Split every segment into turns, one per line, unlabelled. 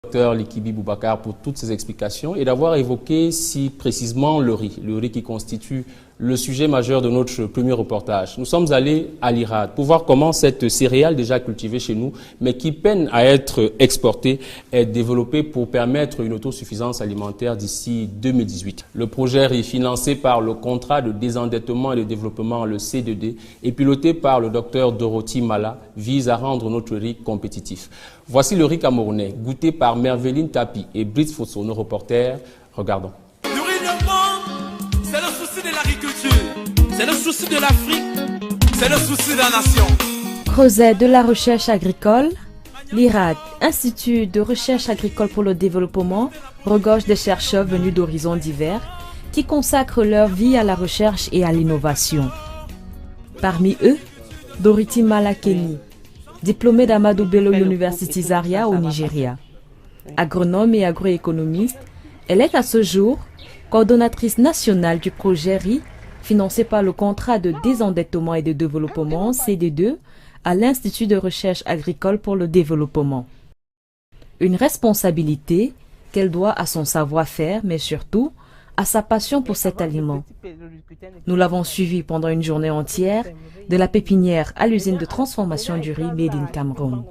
Docteur Likibi Boubacar pour toutes ces explications et d'avoir évoqué si précisément le riz qui constitue le sujet majeur de notre premier reportage. Nous sommes allés à l'Irad pour voir comment cette céréale déjà cultivée chez nous, mais qui peine à être exportée, est développée pour permettre une autosuffisance alimentaire d'ici 2018. Le projet riz, financé par le contrat de désendettement et de développement, le C2D, et piloté par le docteur Dorothy Mala, vise à rendre notre riz compétitif. Voici le riz camerounais, goûté par Merveline Tapi et Brice Fosso, nos reporters. Regardons.
C'est le souci de l'agriculture, c'est le souci de l'Afrique, c'est le souci de la nation.
Creuset de la recherche agricole, l'IRAD, Institut de recherche agricole pour le développement, regorge des chercheurs venus d'horizons divers qui consacrent leur vie à la recherche et à l'innovation. Parmi eux, Dorothy Malakeni, diplômée d'Amadou Bello University Zaria au Nigeria. Agronome et agroéconomiste, elle est à ce jour coordonnatrice nationale du projet riz, financé par le contrat de désendettement et de développement CD2 à l'Institut de recherche agricole pour le développement. Une responsabilité qu'elle doit à son savoir-faire, mais surtout à sa passion pour cet aliment. Nous l'avons suivi pendant une journée entière, de la pépinière à l'usine de transformation du riz Made in Cameroun.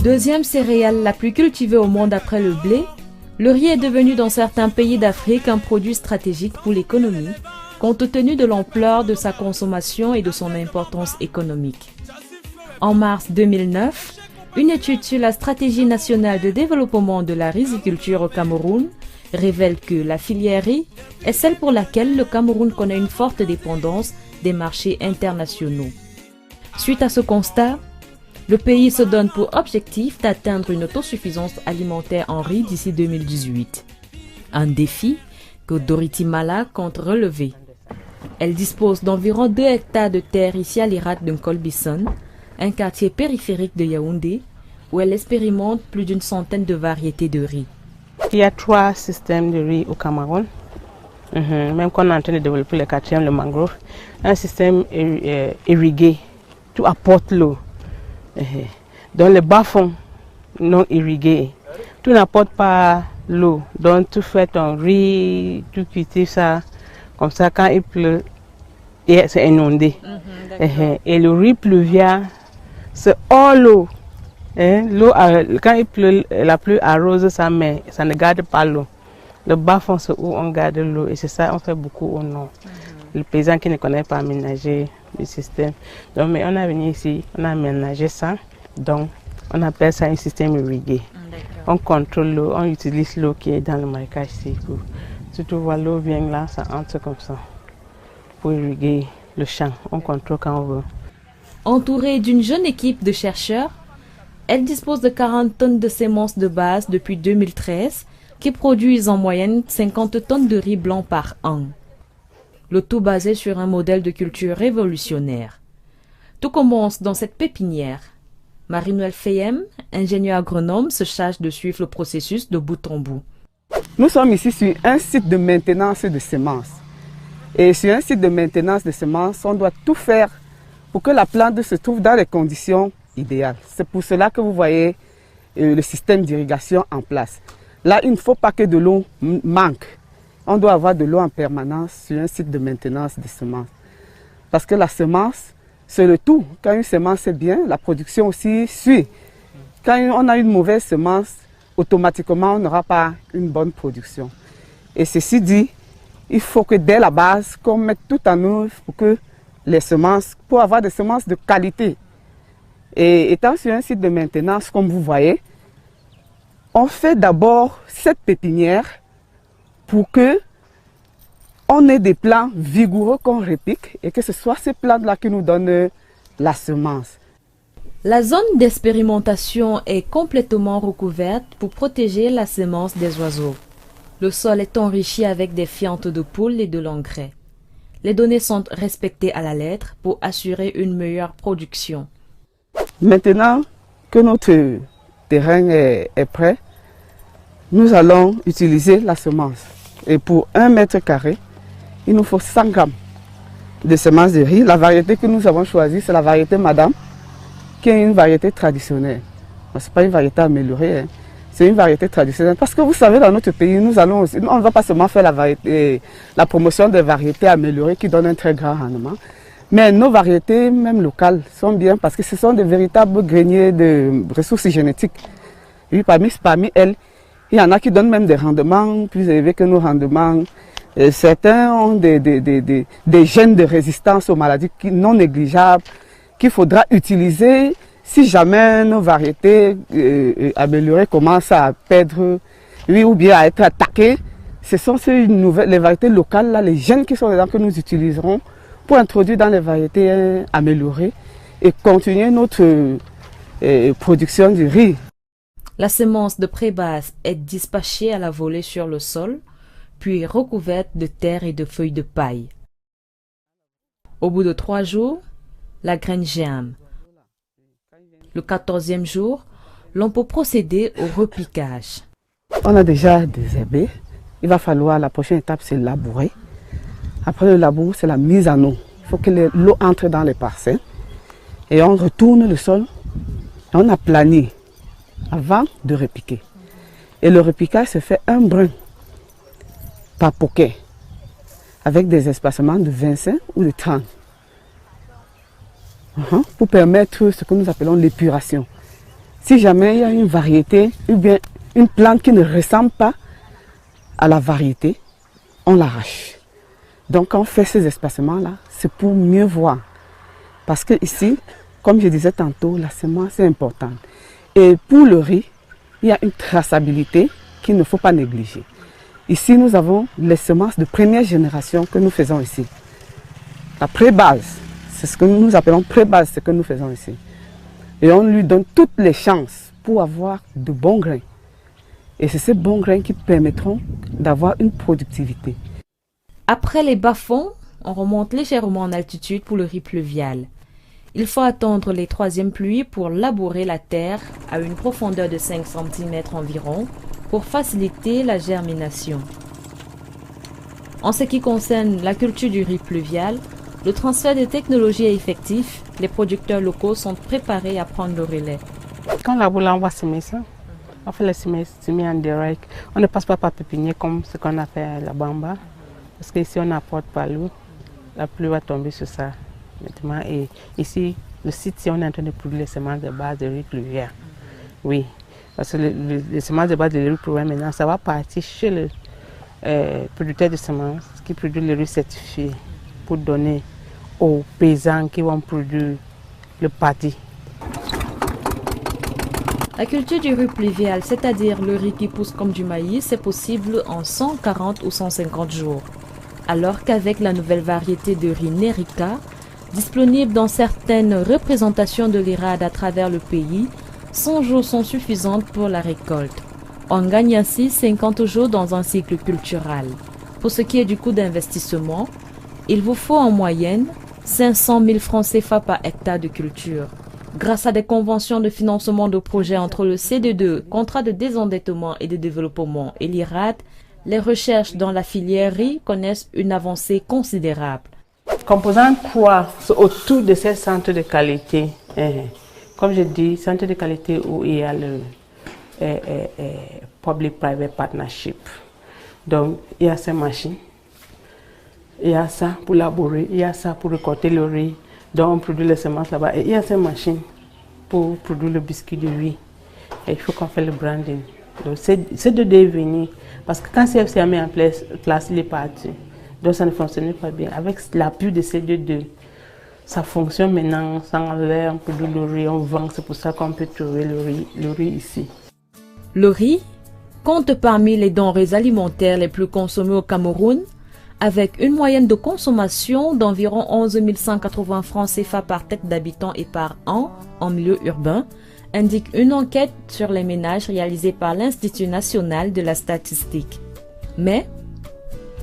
Deuxième céréale la plus cultivée au monde après le blé, le riz est devenu dans certains pays d'Afrique un produit stratégique pour l'économie, compte tenu de l'ampleur de sa consommation et de son importance économique. En mars 2009, une étude sur la stratégie nationale de développement de la riziculture au Cameroun révèle que la filière riz est celle pour laquelle le Cameroun connaît une forte dépendance des marchés internationaux. Suite à ce constat, le pays se donne pour objectif d'atteindre une autosuffisance alimentaire en riz d'ici 2018. Un défi que Dorothy Mala compte relever. Elle dispose d'environ 2 hectares de terre ici à l'Irad de Nkolbison, un quartier périphérique de Yaoundé, où elle expérimente plus d'une centaine de variétés de riz.
Il y a 3 systèmes de riz au Cameroun. Même qu'on est en train de développer le 4e, le mangrove. Un système irrigué, tout apporte l'eau. Dans le bas-fond non irrigué, tout n'apporte pas l'eau. Donc tu fais ton riz, tu cultives ça, comme ça quand il pleut, c'est inondé. Et le riz pluvial, c'est hors l'eau. L'eau, quand il pleut, la pluie arrose ça, mais ça ne garde pas l'eau. Le bas-fond, c'est où on garde l'eau et c'est ça on fait beaucoup au nord. Les paysans qui ne connaissent pas aménager le système. Donc, mais on a venu ici, on a aménagé ça, donc on appelle ça un système irrigué. On contrôle l'eau, on utilise l'eau qui est dans le marécage ici. Si tu vois l'eau vient là, ça entre comme ça pour irriguer le champ. On contrôle quand on veut.
Entourée d'une jeune équipe de chercheurs, elle dispose de 40 tonnes de semences de base depuis 2013 qui produisent en moyenne 50 tonnes de riz blanc par an. Le tout basé sur un modèle de culture révolutionnaire. Tout commence dans cette pépinière. Marie-Noël Fayem, ingénieure agronome, se charge de suivre le processus de bout en bout.
Nous sommes ici sur un site de maintenance de semences. Et sur un site de maintenance de semences, on doit tout faire pour que la plante se trouve dans les conditions idéales. C'est pour cela que vous voyez le système d'irrigation en place. Là, il ne faut pas que de l'eau manque. On doit avoir de l'eau en permanence sur un site de maintenance de semences. Parce que la semence, c'est le tout. Quand une semence est bien, la production aussi suit. Quand on a une mauvaise semence, automatiquement, on n'aura pas une bonne production. Et ceci dit, il faut que dès la base, qu'on mette tout en œuvre pour que les semences, pour avoir des semences de qualité. Et étant sur un site de maintenance, comme vous voyez, on fait d'abord cette pépinière pour que on ait des plants vigoureux qu'on répique et que ce soit ces plantes-là qui nous donnent la semence.
La zone d'expérimentation est complètement recouverte pour protéger la semence des oiseaux. Le sol est enrichi avec des fientes de poule et de l'engrais. Les données sont respectées à la lettre pour assurer une meilleure production.
Maintenant que notre terrain est prêt, nous allons utiliser la semence. Et pour 1 mètre carré, il nous faut 100 grammes de semences de riz. La variété que nous avons choisie, c'est la variété Madame, qui est une variété traditionnelle. Ce n'est pas une variété améliorée, hein. C'est une variété traditionnelle. Parce que vous savez, dans notre pays, nous allons aussi, on ne va pas seulement faire la promotion des variétés améliorées qui donnent un très grand rendement. Mais nos variétés, même locales, sont bien parce que ce sont des véritables greniers de ressources génétiques. Et parmi elles, il y en a qui donnent même des rendements plus élevés que nos rendements. Et certains ont des gènes de résistance aux maladies non négligeables qu'il faudra utiliser si jamais nos variétés améliorées commencent à perdre, ou bien à être attaquées. Ce sont les variétés locales, là, les gènes qui sont dedans que nous utiliserons pour introduire dans les variétés améliorées et continuer notre production du riz.
La semence de pré-base est dispatchée à la volée sur le sol, puis recouverte de terre et de feuilles de paille. Au bout de 3 jours, la graine germe. Le 14e jour, l'on peut procéder au repiquage.
On a déjà désherbé. Il va falloir, la prochaine étape, c'est labourer. Après le labour, c'est la mise en eau. Il faut que l'eau entre dans les parcelles. Et on retourne le sol. Et on aplanit avant de repiquer. Et le repiquage se fait un brin par poquet, avec des espacements de 25 ou de 30. Pour permettre ce que nous appelons l'épuration. Si jamais il y a une variété ou bien une plante qui ne ressemble pas à la variété, on l'arrache. Donc quand on fait ces espacements-là, c'est pour mieux voir. Parce que ici, comme je disais tantôt, la semence est importante. Et pour le riz, il y a une traçabilité qu'il ne faut pas négliger. Ici, nous avons les semences de première génération que nous faisons ici. La pré-base. C'est ce que nous appelons pré-base, ce que nous faisons ici. Et on lui donne toutes les chances pour avoir de bons grains. Et c'est ces bons grains qui permettront d'avoir une productivité.
Après les bas-fonds, on remonte légèrement en altitude pour le riz pluvial. Il faut attendre les 3e pluies pour labourer la terre à une profondeur de 5 cm environ pour faciliter la germination. En ce qui concerne la culture du riz pluvial, le transfert de technologies est effectif. Les producteurs locaux sont préparés à prendre le relais.
Quand la boule, on va semer ça. On fait les semer en direct. On ne passe pas par pépinière comme ce qu'on a fait à la Bamba. Parce qu'ici, on n'apporte pas l'eau. La pluie va tomber sur ça. Et ici, le site, on est en train de produire les semences de base de riz pluvial. Oui, parce que les semences de base de riz pluvial, maintenant, ça va partir chez le producteur de semences qui produit le riz certifié pour donner aux paysans qui vont produire le paddy.
La culture du riz pluvial, c'est-à-dire le riz qui pousse comme du maïs, c'est possible en 140 ou 150 jours. Alors qu'avec la nouvelle variété de riz Nerica, disponible dans certaines représentations de l'IRAD à travers le pays, 100 jours sont suffisantes pour la récolte. On gagne ainsi 50 jours dans un cycle culturel. Pour ce qui est du coût d'investissement, il vous faut en moyenne 500 000 francs CFA par hectare de culture. Grâce à des conventions de financement de projets entre le CD2, contrat de désendettement et de développement, et l'IRAD, les recherches dans la filière riz connaissent une avancée considérable.
Composant 3, autour de ces centres de qualité, comme je dis, centres de qualité où il y a le Public-Private Partnership. Donc, il y a ces machines, il y a ça pour labourer, il y a ça pour récolter le riz, donc on produit les semences là-bas, et il y a ces machines pour produire le biscuit de riz. Et il faut qu'on fasse le branding. Donc, c'est de devenir, parce que quand CFC a mis en place, il est parti. Donc ça ne fonctionnait pas bien. Avec l'appui de ces deux, ça fonctionne maintenant, ça enlève, on produit le riz, on vend, c'est pour ça qu'on peut trouver le riz ici.
Le riz compte parmi les denrées alimentaires les plus consommées au Cameroun, avec une moyenne de consommation d'environ 11 180 francs CFA par tête d'habitant et par an en milieu urbain, indique une enquête sur les ménages réalisée par l'Institut national de la statistique. Mais,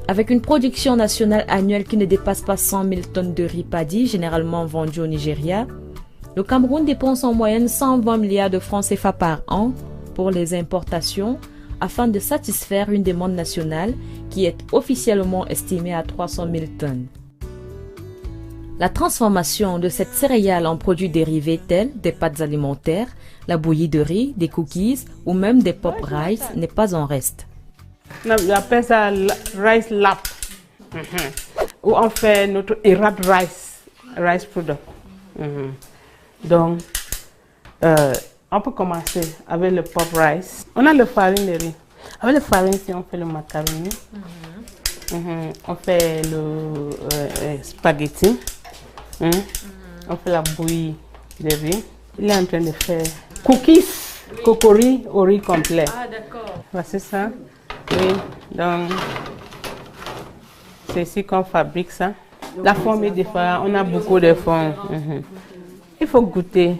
avec une production nationale annuelle qui ne dépasse pas 100 000 tonnes de riz paddy, généralement vendu au Nigeria, le Cameroun dépense en moyenne 120 milliards de francs CFA par an pour les importations afin de satisfaire une demande nationale qui est officiellement estimée à 300 000 tonnes. La transformation de cette céréale en produits dérivés tels des pâtes alimentaires, la bouillie de riz, des cookies ou même des pop rice n'est pas en reste.
On appelle ça rice lap. Où on fait notre Irad rice product. Donc, on peut commencer avec le pop rice. On a le farine de riz. Avec le farine, si on fait le macaroni, on fait le spaghetti, on fait la bouillie de riz. Il est en train de faire cookies, cocori au riz complet.
Ah, d'accord.
C'est ça. Oui, donc c'est ici qu'on fabrique ça. La forme est différente, on a beaucoup de formes. Il faut goûter.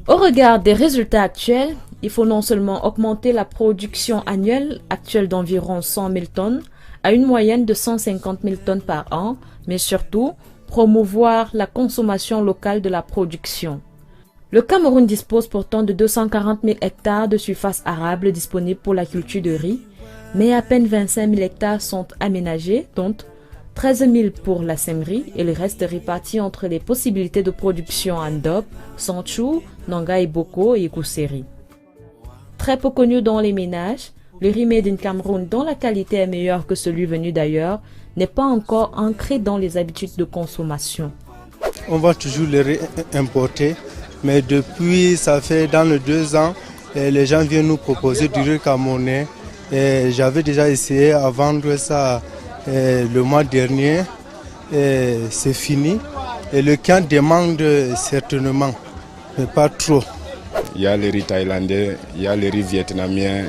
Au regard des résultats actuels, il faut non seulement augmenter la production annuelle actuelle d'environ 100 000 tonnes à une moyenne de 150 000 tonnes par an, mais surtout promouvoir la consommation locale de la production. Le Cameroun dispose pourtant de 240 000 hectares de surface arable disponibles pour la culture de riz, mais à peine 25 000 hectares sont aménagés, dont 13 000 pour la sèmerie et le reste réparti entre les possibilités de production en Ndop, Sanchou, Nanga et Boko et Kousseri. Très peu connu dans les ménages, le riz made in Cameroun dont la qualité est meilleure que celui venu d'ailleurs n'est pas encore ancré dans les habitudes de consommation.
On va toujours le riz importer, mais depuis, ça fait dans les 2 ans, les gens viennent nous proposer du riz camerounais. J'avais déjà essayé à vendre ça le mois dernier, c'est fini. Et le camp demande certainement, mais pas trop.
Il y a le riz thaïlandais, il y a le riz vietnamien,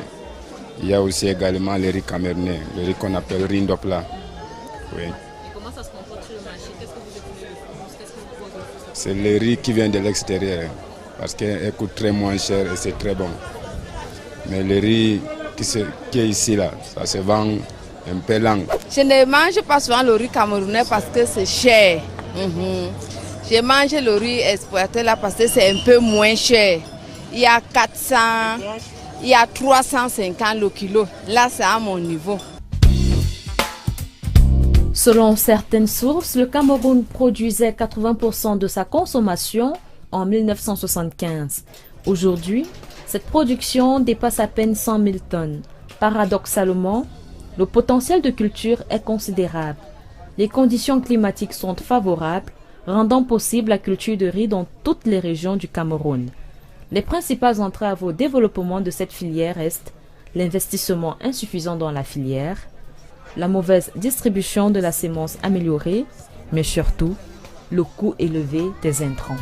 il y a aussi également le riz camerounais, le riz qu'on appelle riz ndopla. Oui.
Et comment ça se comporte sur le marché? Qu'est-ce que vous proposez?
C'est le riz qui vient de l'extérieur, parce qu'il coûte très moins cher et c'est très bon. Mais le riz qui est ici, là, ça se vend un peu lent.
Je ne mange pas souvent le riz camerounais parce que c'est cher. Je mange le riz exporté là parce que c'est un peu moins cher. Il y a 400, il y a 350 le kilo. Là, c'est à mon niveau.
Selon certaines sources, le Cameroun produisait 80% de sa consommation en 1975. Aujourd'hui, cette production dépasse à peine 100 000 tonnes. Paradoxalement, le potentiel de culture est considérable. Les conditions climatiques sont favorables, rendant possible la culture de riz dans toutes les régions du Cameroun. Les principales entraves au développement de cette filière restent l'investissement insuffisant dans la filière, la mauvaise distribution de la sémence améliorée, mais surtout le coût élevé des intrants.